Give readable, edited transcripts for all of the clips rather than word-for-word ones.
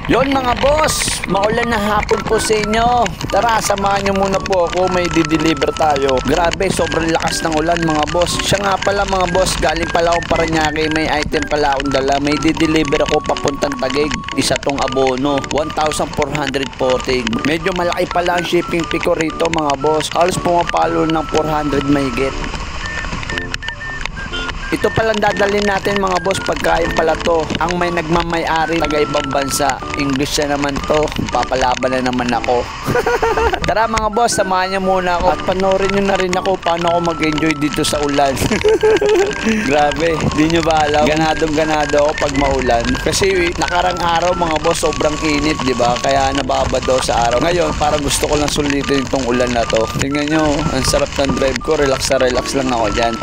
Yon mga boss, maulan na hapon po sa inyo. Tara, samahan nyo muna po ako, may di-deliver tayo. Grabe, sobrang lakas ng ulan mga boss. Siya nga pala mga boss, galing pala akong Parañaque, may item pala akong dala. May di-deliver ako papuntang Taguig. Isa tong abono, 1,440. Medyo malaki pala ang shipping fee ko rito mga boss. Halos pumapalo ng 400 mahigit. Ito palang dadalhin natin mga boss, pagkain pala to. Ang may nagmamay-ari, taga ibang bansa. English na naman to, papalaban na naman ako. Tara mga boss, samahan niyo muna ako. At panoorin nyo na rin ako paano ako mag-enjoy dito sa ulan. Grabe, di nyo ba alam? Ganadong-ganado ako pag maulan. Kasi nakarang araw mga boss, sobrang init, di ba? Kaya nababad daw sa araw. Ngayon, parang gusto ko lang sulitin itong ulan na to. Tingnan nyo, ang sarap ng drive ko. Relax na relax lang ako dyan.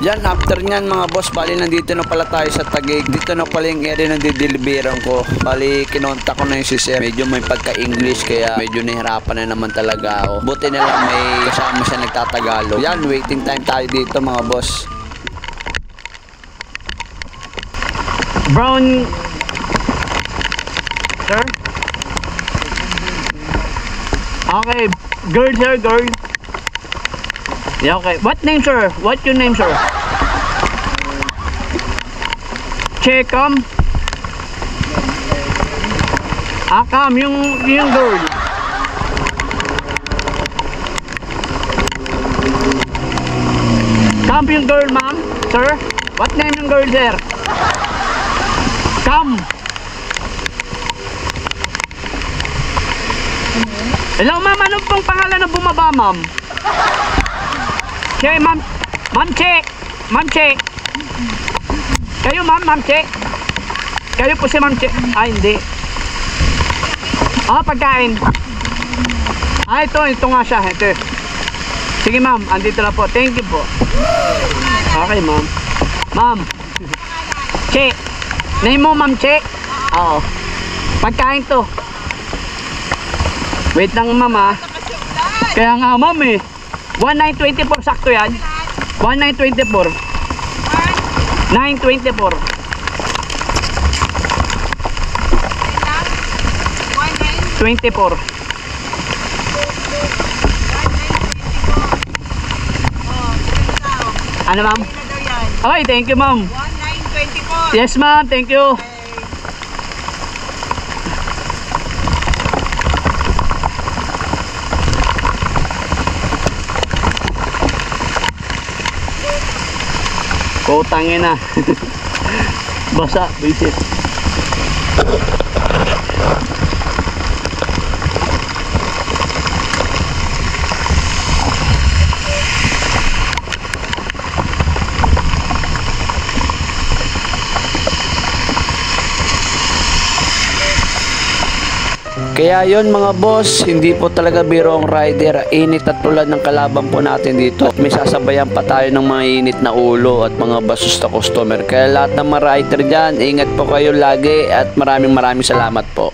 Yan, after nyan mga boss, bali nandito na pala tayo sa Taguig. Dito na pala yung area na dideliveran ko. Bali, kinontak ko na yung si sir. Medyo may pagka-English, kaya medyo nahirapan na naman talaga ako. Buti na lang may kasama siya nagtatagalog. Yan, waiting time tayo dito mga boss. Brown, sir? Okay, girl sir, girl. Yeah, okay. What name, sir? What's your name, sir? Checkum. Akam, yung girl. Come yung girl, ma'am. Sir? What name yung girl, sir? Come. Hello, ma'am. Anong pong pangalan na bumaba, ma'am? Okay, ma'am. Ma'am Che. Ma'am Che. Kayo, ma'am Che. Kayo po si ma'am Che. Ah, hindi. Ah, pagkain. Ah, ito nga siya. Ito. Sige, ma'am. Andito na po. Thank you po. Okay, ma'am. Ma'am. Che. Name mo, ma'am Che? Oo. Pagkain to. Wait lang, ma'am, ah. Kaya nga, ma'am, eh. 1924 sakto yan. 1924. 924. Ano, ma'am? Okay, thank you, ma'am. 1924. Yes, ma'am, thank you. Utangin na. Basa, visit. Kaya yon mga boss, hindi po talaga biro ang rider. Init at tulad ng kalaban po natin dito. At may sasabayan pa tayo ng mga init na ulo at mga bastos na customer. Kaya lahat ng mga rider dyan, ingat po kayo lagi at maraming salamat po.